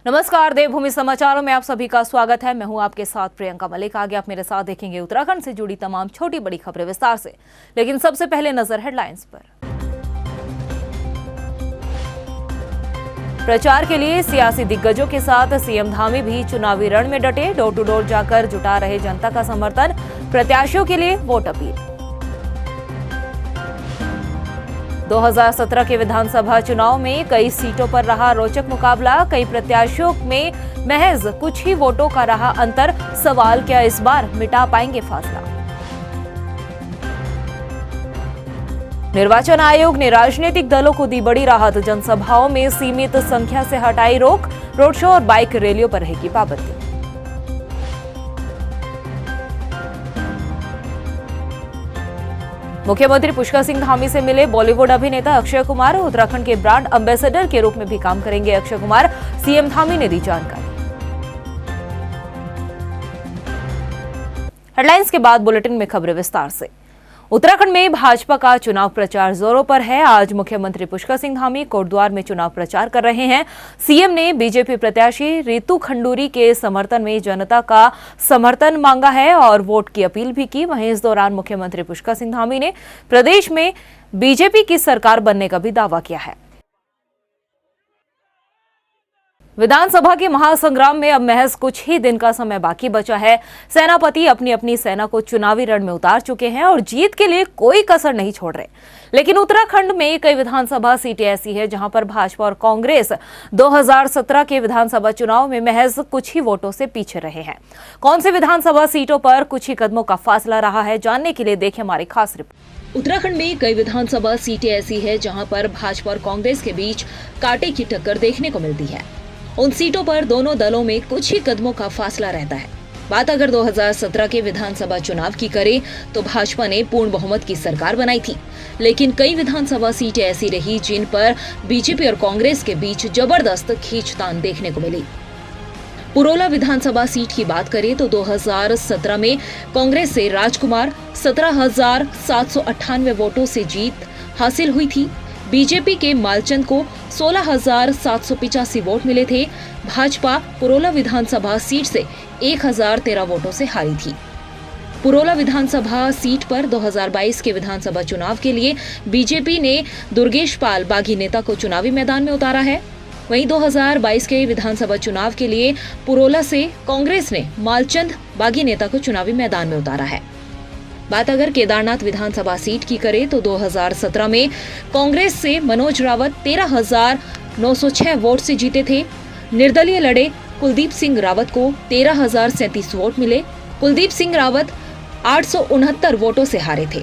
नमस्कार, देवभूमि समाचारों में आप सभी का स्वागत है। मैं हूं आपके साथ प्रियंका मलिक। आगे आप मेरे साथ देखेंगे उत्तराखंड से जुड़ी तमाम छोटी बड़ी खबरें विस्तार से, लेकिन सबसे पहले नजर हेडलाइंस पर। प्रचार के लिए सियासी दिग्गजों के साथ सीएम धामी भी चुनावी रण में डटे। डोर टू डोर जाकर जुटा रहे जनता का समर्थन, प्रत्याशियों के लिए वोट अपील। 2017 के विधानसभा चुनाव में कई सीटों पर रहा रोचक मुकाबला। कई प्रत्याशियों में महज कुछ ही वोटों का रहा अंतर। सवाल, क्या इस बार मिटा पाएंगे फासला? निर्वाचन आयोग ने राजनीतिक दलों को दी बड़ी राहत। जनसभाओं में सीमित संख्या से हटाई रोक। रोड शो और बाइक रैलियों पर रहेगी पाबंदी। मुख्यमंत्री पुष्कर सिंह धामी से मिले बॉलीवुड अभिनेता अक्षय कुमार। उत्तराखंड के ब्रांड एम्बेसडर के रूप में भी काम करेंगे अक्षय कुमार, सीएम धामी ने दी जानकारी। हेडलाइंस के बाद बुलेटिन में खबरें विस्तार से। उत्तराखंड में भाजपा का चुनाव प्रचार जोरों पर है। आज मुख्यमंत्री पुष्कर सिंह धामी कोटद्वार में चुनाव प्रचार कर रहे हैं। सीएम ने बीजेपी प्रत्याशी रितु खंडूरी के समर्थन में जनता का समर्थन मांगा है और वोट की अपील भी की। वहीं इस दौरान मुख्यमंत्री पुष्कर सिंह धामी ने प्रदेश में बीजेपी की सरकार बनने का भी दावा किया है। विधानसभा के महासंग्राम में अब महज कुछ ही दिन का समय बाकी बचा है। सेनापति अपनी अपनी सेना को चुनावी रण में उतार चुके हैं और जीत के लिए कोई कसर नहीं छोड़ रहे। लेकिन उत्तराखंड में कई विधानसभा सीटें ऐसी हैं जहां पर भाजपा और कांग्रेस 2017 के विधानसभा चुनाव में महज कुछ ही वोटों से पीछे रहे हैं। कौन सी विधानसभा सीटों पर कुछ ही कदमों का फासला रहा है, जानने के लिए देखें हमारी खास रिपोर्ट। उत्तराखंड में कई विधानसभा सीटें ऐसी है जहां पर भाजपा और कांग्रेस के बीच कांटे की टक्कर देखने को मिलती है। उन सीटों पर दोनों दलों में कुछ ही कदमों का फासला रहता है। बात अगर 2017 के विधानसभा चुनाव की करें तो भाजपा ने पूर्ण बहुमत की सरकार बनाई थी, लेकिन कई विधानसभा सीटें ऐसी रही जिन पर बीजेपी और कांग्रेस के बीच जबरदस्त खींचतान देखने को मिली। पुरोला विधानसभा सीट की बात करें तो 2017 में कांग्रेस से राजकुमार 17,798 वोटों से जीत हासिल हुई थी। बीजेपी के मालचंद को 16,785 वोट मिले थे। भाजपा पुरोला विधानसभा सीट से 1,013 वोटों से हारी थी। पुरोला विधानसभा सीट पर 2022 के विधानसभा चुनाव के लिए बीजेपी ने दुर्गेश पाल बागी नेता को चुनावी मैदान में उतारा है। वहीं 2022 के विधानसभा चुनाव के लिए पुरोला से कांग्रेस ने मालचंद बागी नेता को चुनावी मैदान में उतारा है। बात अगर केदारनाथ विधानसभा सीट की करें तो 2017 में कांग्रेस से मनोज रावत 13,906 वोट से जीते थे। निर्दलीय लड़े कुलदीप सिंह रावत को 13,037 वोट मिले। कुलदीप सिंह रावत 869 वोटों से हारे थे।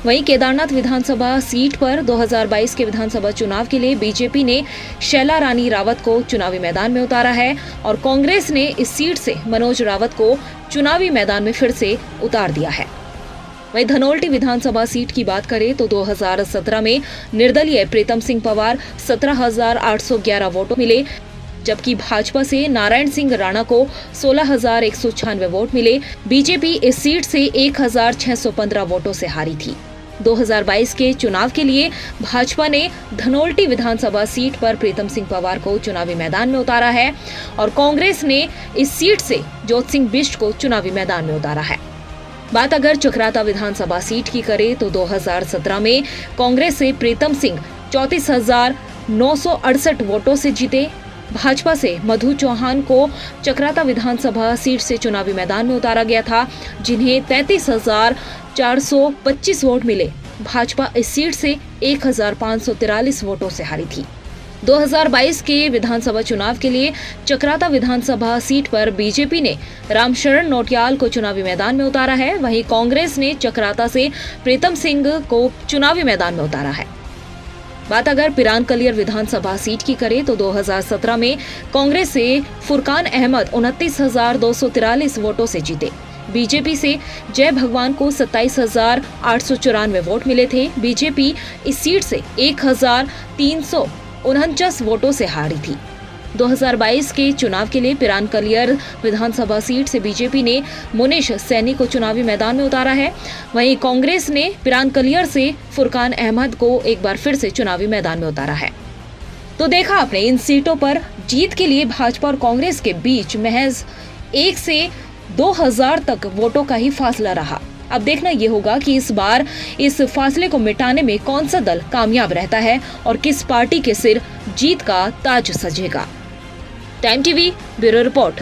वहीं केदारनाथ विधानसभा सीट पर 2022 के विधानसभा चुनाव के लिए बीजेपी ने शैला रानी रावत को चुनावी मैदान में उतारा है और कांग्रेस ने इस सीट से मनोज रावत को चुनावी मैदान में फिर से उतार दिया है। वहीं धनोल्टी विधानसभा सीट की बात करें तो 2017 में निर्दलीय प्रीतम सिंह पवार 17,811 वोटों मिले, जबकि भाजपा से नारायण सिंह राणा को 16,196 वोट मिले। बीजेपी इस सीट से 1,615 वोटों से हारी थी। 2022 के चुनाव के लिए भाजपा ने धनोल्टी विधानसभा सीट पर प्रीतम सिंह पवार को चुनावी मैदान में उतारा है और कांग्रेस ने इस सीट से जोत सिंह बिष्ट को चुनावी मैदान में उतारा है। बात अगर चक्राता विधानसभा सीट की करें तो 2017 में कांग्रेस से प्रीतम सिंह 34,968 वोटों से जीते। भाजपा से मधु चौहान को चक्राता विधानसभा सीट से चुनावी मैदान में उतारा गया था, जिन्हें 33,425 वोट मिले। भाजपा इस सीट से 1,543 वोटों से हारी थी। 2022 के विधानसभा चुनाव के लिए चक्राता विधानसभा सीट पर बीजेपी ने रामशरण नोटियाल को चुनावी मैदान में उतारा है। वहीं कांग्रेस ने चक्राता से प्रीतम सिंह को चुनावी मैदान में उतारा है। बात अगर पिरानकलियर विधानसभा सीट की करें तो 2017 में कांग्रेस से फुरकान अहमद 29,243 वोटों से जीते। बीजेपी से जय भगवान को 27,894 वोट मिले थे। बीजेपी इस सीट से 1,349 वोटों से हारी थी। 2022 के चुनाव के लिए पिरानकलियर विधानसभा सीट से बीजेपी ने मुनीश सैनी को चुनावी मैदान में उतारा है। वहीं कांग्रेस ने पिरानकलियर से फुरकान अहमद को एक बार फिर से चुनावी मैदान में उतारा है। तो देखा आपने, इन सीटों पर जीत के लिए भाजपा और कांग्रेस के बीच महज 1 से 2000 तक वोटों का ही फासला रहा। अब देखना ये होगा कि इस बार इस फासले को मिटाने में कौन सा दल कामयाब रहता है और किस पार्टी के सिर जीत का ताज सजेगा। Time TV bureau report.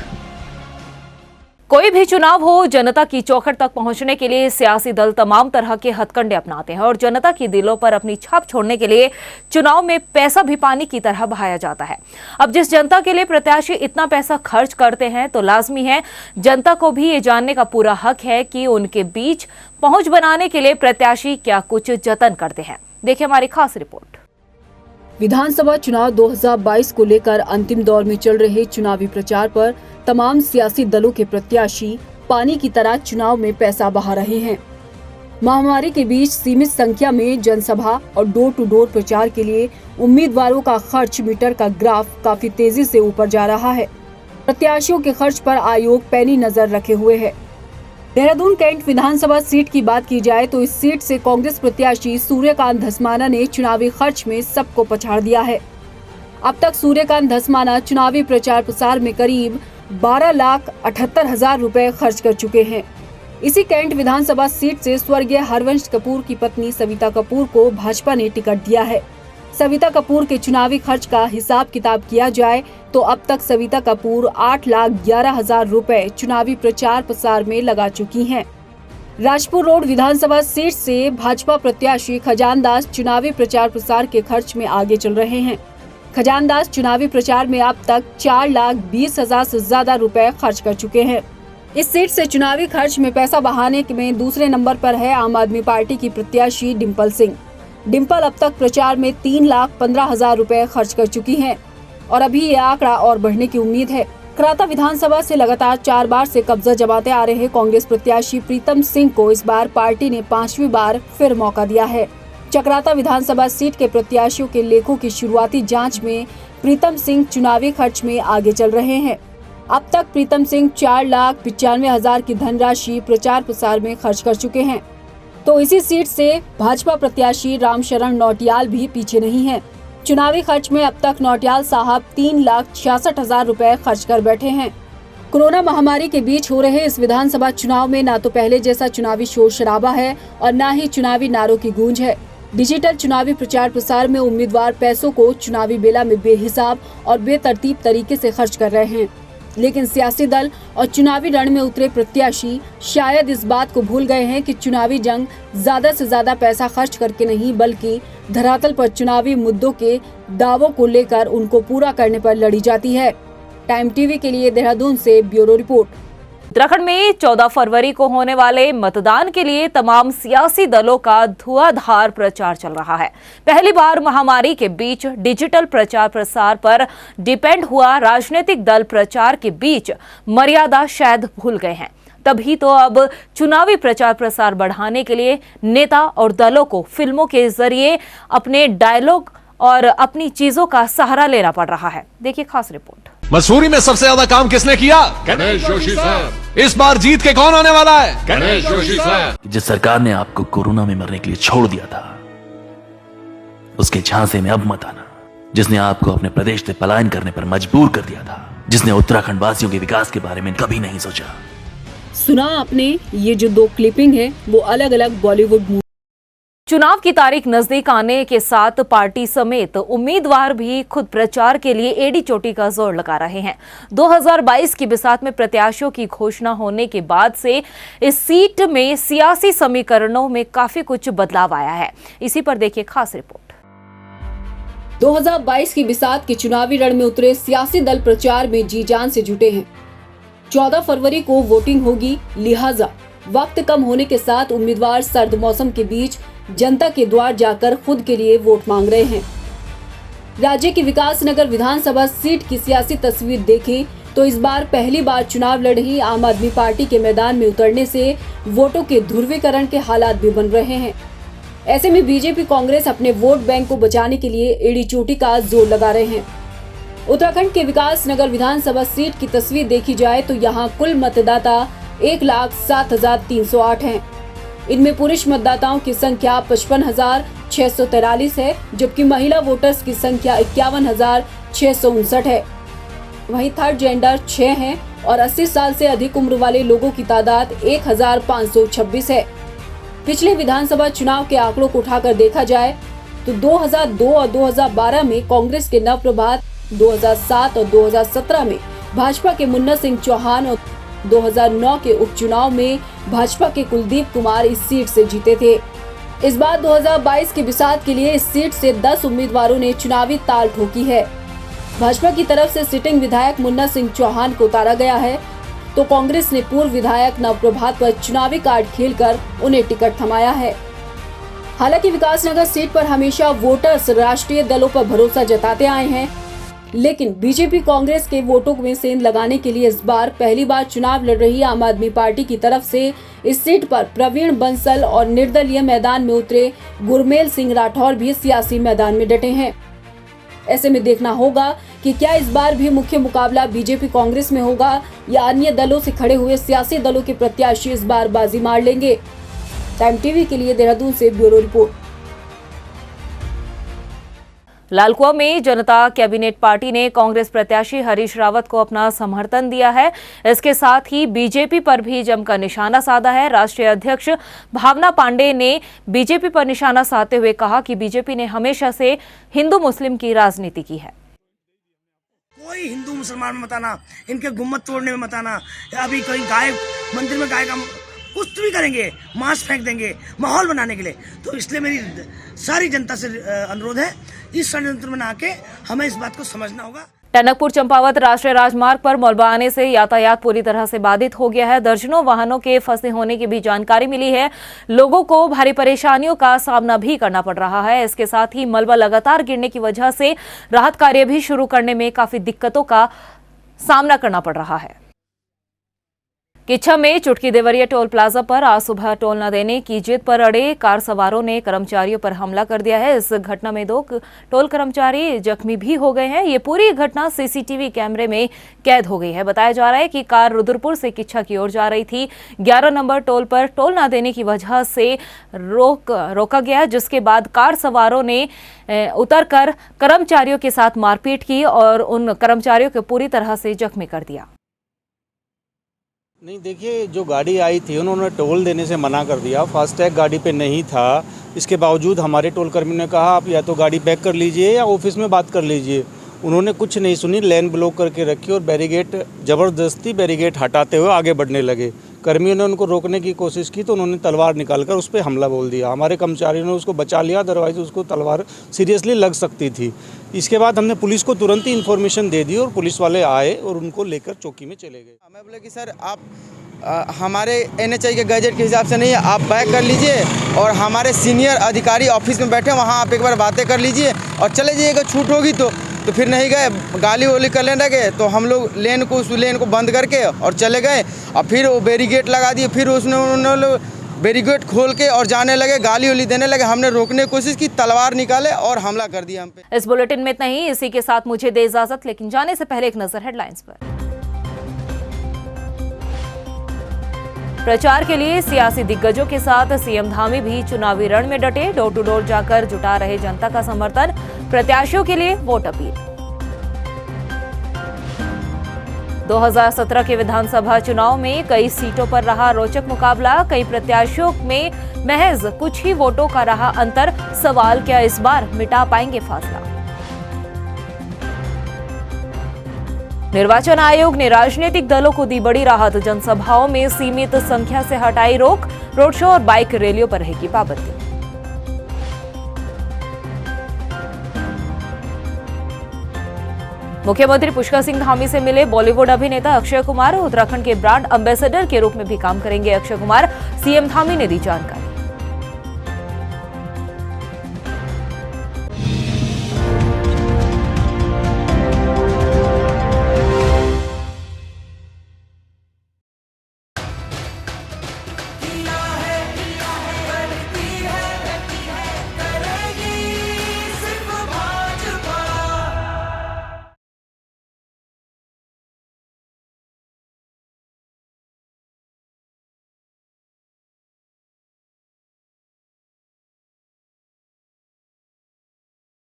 कोई भी चुनाव हो, जनता की चौखट तक पहुंचने के लिए सियासी दल तमाम तरह के हथकंडे अपनाते हैं और जनता की दिलों पर अपनी छाप छोड़ने के लिए चुनाव में पैसा भी पानी की तरह बहाया जाता है। अब जिस जनता के लिए प्रत्याशी इतना पैसा खर्च करते हैं तो लाजमी है जनता को भी ये जानने का पूरा हक है कि उनके बीच पहुंच बनाने के लिए प्रत्याशी क्या कुछ जतन करते हैं। देखिए हमारी खास रिपोर्ट। विधानसभा चुनाव 2022 को लेकर अंतिम दौर में चल रहे चुनावी प्रचार पर तमाम सियासी दलों के प्रत्याशी पानी की तरह चुनाव में पैसा बहा रहे हैं। महामारी के बीच सीमित संख्या में जनसभा और डोर टू डोर प्रचार के लिए उम्मीदवारों का खर्च मीटर का ग्राफ काफी तेजी से ऊपर जा रहा है। प्रत्याशियों के खर्च पर आयोग पैनी नजर रखे हुए है। देहरादून कैंट विधानसभा सीट की बात की जाए तो इस सीट से कांग्रेस प्रत्याशी सूर्यकांत धस्माना ने चुनावी खर्च में सबको पछाड़ दिया है। अब तक सूर्यकांत धस्माना चुनावी प्रचार प्रसार में करीब 12,78,000 रुपए खर्च कर चुके हैं। इसी कैंट विधानसभा सीट से स्वर्गीय हरवंश कपूर की पत्नी सविता कपूर को भाजपा ने टिकट दिया है। सविता कपूर के चुनावी खर्च का हिसाब किताब किया जाए तो अब तक सविता कपूर 8,11,000 रुपए चुनावी प्रचार प्रसार में लगा चुकी हैं। राजपुर रोड विधानसभा सीट से भाजपा प्रत्याशी खजानदास चुनावी प्रचार प्रसार के खर्च में आगे चल रहे हैं। खजानदास चुनावी प्रचार में अब तक 4,20,000 से ज्यादा रुपए खर्च कर चुके हैं। इस सीट से चुनावी खर्च में पैसा बहाने में दूसरे नंबर पर है आम आदमी पार्टी की प्रत्याशी डिम्पल सिंह। डिम्पल अब तक प्रचार में 3,15,000 रुपए खर्च कर चुकी हैं और अभी ये आंकड़ा और बढ़ने की उम्मीद है। कराता विधानसभा से लगातार 4 बार से कब्जा जमाते आ रहे कांग्रेस प्रत्याशी प्रीतम सिंह को इस बार पार्टी ने 5वीं बार फिर मौका दिया है। चक्राता विधानसभा सीट के प्रत्याशियों के लेखों की शुरुआती जांच में प्रीतम सिंह चुनावी खर्च में आगे चल रहे हैं। अब तक प्रीतम सिंह 4,95,000 की धनराशि प्रचार प्रसार में खर्च कर चुके हैं। तो इसी सीट से भाजपा प्रत्याशी रामशरण नौटियाल भी पीछे नहीं है। चुनावी खर्च में अब तक नौटियाल साहब 3,66,000 रुपए खर्च कर बैठे हैं। कोरोना महामारी के बीच हो रहे इस विधानसभा चुनाव में न तो पहले जैसा चुनावी शोर शराबा है और न ही चुनावी नारों की गूंज है। डिजिटल चुनावी प्रचार प्रसार में उम्मीदवार पैसों को चुनावी बेला में बेहिसाब और बेतरतीब तरीके से खर्च कर रहे हैं, लेकिन सियासी दल और चुनावी रण में उतरे प्रत्याशी शायद इस बात को भूल गए हैं कि चुनावी जंग ज्यादा से ज्यादा पैसा खर्च करके नहीं बल्कि धरातल पर चुनावी मुद्दों के दावों को लेकर उनको पूरा करने पर लड़ी जाती है। टाइम टीवी के लिए देहरादून से ब्यूरो रिपोर्ट। उत्तराखंड में 14 फरवरी को होने वाले मतदान के लिए तमाम सियासी दलों का धुआंधार प्रचार चल रहा है। पहली बार महामारी के बीच डिजिटल प्रचार प्रसार पर डिपेंड हुआ राजनीतिक दल प्रचार के बीच मर्यादा शायद भूल गए हैं। तभी तो अब चुनावी प्रचार प्रसार बढ़ाने के लिए नेता और दलों को फिल्मों के जरिए अपने डायलॉग और अपनी चीजों का सहारा लेना पड़ रहा है। देखिए खास रिपोर्ट। मसूरी में सबसे ज्यादा काम किसने किया? गणेश जोशी साहब। इस बार जीत के कौन आने वाला है? गणेश जोशी साहब। जिस सरकार ने आपको कोरोना में मरने के लिए छोड़ दिया था, उसके झांसे में अब मत आना। जिसने आपको अपने प्रदेश से पलायन करने पर मजबूर कर दिया था, जिसने उत्तराखंड वासियों के विकास के बारे में कभी नहीं सोचा। सुना आपने, ये जो 2 क्लिपिंग है वो अलग अलग बॉलीवुड चुनाव की तारीख नजदीक आने के साथ पार्टी समेत उम्मीदवार भी खुद प्रचार के लिए एड़ी चोटी का जोर लगा रहे हैं। 2022 की बिसात में प्रत्याशियों की घोषणा होने के बाद से इस सीट में सियासी समीकरणों में काफी कुछ बदलाव आया है। इसी पर देखिए खास रिपोर्ट। 2022 की बिसात के चुनावी रण में उतरे सियासी दल प्रचार में जी जान से जुटे हैं। 14 फरवरी को वोटिंग होगी, लिहाजा वक्त कम होने के साथ उम्मीदवार सर्द मौसम के बीच जनता के द्वार जाकर खुद के लिए वोट मांग रहे हैं। राज्य की विकासनगर विधानसभा सीट की सियासी तस्वीर देखें तो इस बार पहली बार चुनाव लड़ रही आम आदमी पार्टी के मैदान में उतरने से वोटों के ध्रुवीकरण के हालात भी बन रहे हैं। ऐसे में बीजेपी कांग्रेस अपने वोट बैंक को बचाने के लिए एड़ी चोटी का जोर लगा रहे हैं। उत्तराखंड के विकासनगर विधानसभा सीट की तस्वीर देखी जाए तो यहाँ कुल मतदाता 1,07,308 हैं। इनमें पुरुष मतदाताओं की संख्या 55,643 है, जबकि महिला वोटर्स की संख्या 51,659 है। वहीं थर्ड जेंडर 6 है और 80 साल से अधिक उम्र वाले लोगों की तादाद 1,526 है। पिछले विधानसभा चुनाव के आंकड़ों को उठाकर देखा जाए तो 2002 और 2012 में कांग्रेस के नवप्रभात, 2007 और 2017 में भाजपा के मुन्ना सिंह चौहान और 2009 के उपचुनाव में भाजपा के कुलदीप कुमार इस सीट से जीते थे। इस बार 2022 के बिसात के लिए इस सीट से 10 उम्मीदवारों ने चुनावी ताल ठोकी है। भाजपा की तरफ से सिटिंग विधायक मुन्ना सिंह चौहान को उतारा गया है, तो कांग्रेस ने पूर्व विधायक नवप्रभात पर चुनावी कार्ड खेलकर उन्हें टिकट थमाया है। हालांकि विकासनगर सीट पर हमेशा वोटर्स राष्ट्रीय दलों पर भरोसा जताते आए हैं, लेकिन बीजेपी कांग्रेस के वोटों में सेंध लगाने के लिए इस बार पहली बार चुनाव लड़ रही आम आदमी पार्टी की तरफ से इस सीट पर प्रवीण बंसल और निर्दलीय मैदान में उतरे गुरमेल सिंह राठौर भी सियासी मैदान में डटे हैं। ऐसे में देखना होगा कि क्या इस बार भी मुख्य मुकाबला बीजेपी कांग्रेस में होगा या अन्य दलों से खड़े हुए सियासी दलों के प्रत्याशी इस बार बाजी मार लेंगे। टाइम टीवी के लिए देहरादून से ब्यूरो रिपोर्ट। लालकुआ में जनता कैबिनेट पार्टी ने कांग्रेस प्रत्याशी हरीश रावत को अपना समर्थन दिया है। इसके साथ ही बीजेपी पर भी जमकर निशाना साधा है। राष्ट्रीय अध्यक्ष भावना पांडे ने बीजेपी पर निशाना साधते हुए कहा कि बीजेपी ने हमेशा से हिंदू मुस्लिम की राजनीति की है। कोई हिंदू मुसलमान में मत आना, इनके गुम्मत तोड़ने में मत आना, अभी कोई गाय मंदिर में गाय का कुछ भी करेंगे, मांस फेंक देंगे माहौल बनाने के लिए। तो इसलिए मेरी सारी जनता से अनुरोध है, इस षड्यंत्र में ना आके हमें इस बात को समझना होगा। टनकपुर चंपावत राष्ट्रीय राजमार्ग पर मलबा आने से यातायात पूरी तरह से बाधित हो गया है। दर्जनों वाहनों के फंसे होने की भी जानकारी मिली है। लोगों को भारी परेशानियों का सामना भी करना पड़ रहा है। इसके साथ ही मलबा लगातार गिरने की वजह से राहत कार्य भी शुरू करने में काफी दिक्कतों का सामना करना पड़ रहा है। किच्छा में चुटकी देवरिया टोल प्लाजा पर आज सुबह टोल न देने की जिद पर अड़े कार सवारों ने कर्मचारियों पर हमला कर दिया है। इस घटना में 2 टोल कर्मचारी जख्मी भी हो गए हैं। ये पूरी घटना सीसीटीवी कैमरे में कैद हो गई है। बताया जा रहा है कि कार रुद्रपुर से किच्छा की ओर जा रही थी। 11 नंबर टोल पर टोल न देने की वजह से रोका गया, जिसके बाद कार सवारों ने उतरकर कर्मचारियों के साथ मारपीट की और उन कर्मचारियों को पूरी तरह से जख्मी कर दिया। नहीं, देखिए, जो गाड़ी आई थी उन्होंने टोल देने से मना कर दिया। फास्टैग गाड़ी पे नहीं था। इसके बावजूद हमारे टोल कर्मी ने कहा आप या तो गाड़ी बैक कर लीजिए या ऑफिस में बात कर लीजिए। उन्होंने कुछ नहीं सुनी, लेन ब्लॉक करके रखी और बैरिगेट ज़बरदस्ती बैरिगेट हटाते हुए आगे बढ़ने लगे। कर्मियों ने उनको रोकने की कोशिश की तो उन्होंने तलवार निकालकर उस पर हमला बोल दिया। हमारे कर्मचारियों ने उसको बचा लिया, अदरवाइज उसको तलवार सीरियसली लग सकती थी। इसके बाद हमने पुलिस को तुरंत ही इन्फॉर्मेशन दे दी और पुलिस वाले आए और उनको लेकर चौकी में चले गए। हमें बोले कि सर आप हमारे NHI के गैजेट के हिसाब से नहीं है, आप बैक कर लीजिए और हमारे सीनियर अधिकारी ऑफिस में बैठे वहाँ आप एक बार बातें कर लीजिए और चले जाइएगा, छूट होगी तो फिर नहीं गए, गाली वाली करने लगे। तो हम लोग उस लेन को बंद करके और चले गए और फिर वो बैरिगेट लगा दिए। फिर उन्होंने बैरिगेट खोल के और जाने लगे, गाली वाली देने लगे। हमने रोकने की कोशिश की, तलवार निकाले और हमला कर दिया हम पे। इस बुलेटिन में इतना ही। इसी के साथ मुझे दे इजाजत, लेकिन जाने से पहले एक नजर हेडलाइंस पर। प्रचार के लिए सियासी दिग्गजों के साथ सीएम धामी भी चुनावी रण में डटे। डोर टू डोर जाकर जुटा रहे जनता का समर्थन। प्रत्याशियों के लिए वोट अपील। 2017 के विधानसभा चुनाव में कई सीटों पर रहा रोचक मुकाबला। कई प्रत्याशियों में महज कुछ ही वोटों का रहा अंतर। सवाल, क्या इस बार मिटा पाएंगे फासला? निर्वाचन आयोग ने राजनीतिक दलों को दी बड़ी राहत। जनसभाओं में सीमित संख्या से हटाई रोक। रोड शो और बाइक रैलियों पर रहेगी पाबंदी। मुख्यमंत्री पुष्कर सिंह धामी से मिले बॉलीवुड अभिनेता अक्षय कुमार। उत्तराखंड के ब्रांड एम्बेसडर के रूप में भी काम करेंगे अक्षय कुमार, सीएम धामी ने दी जानकारी।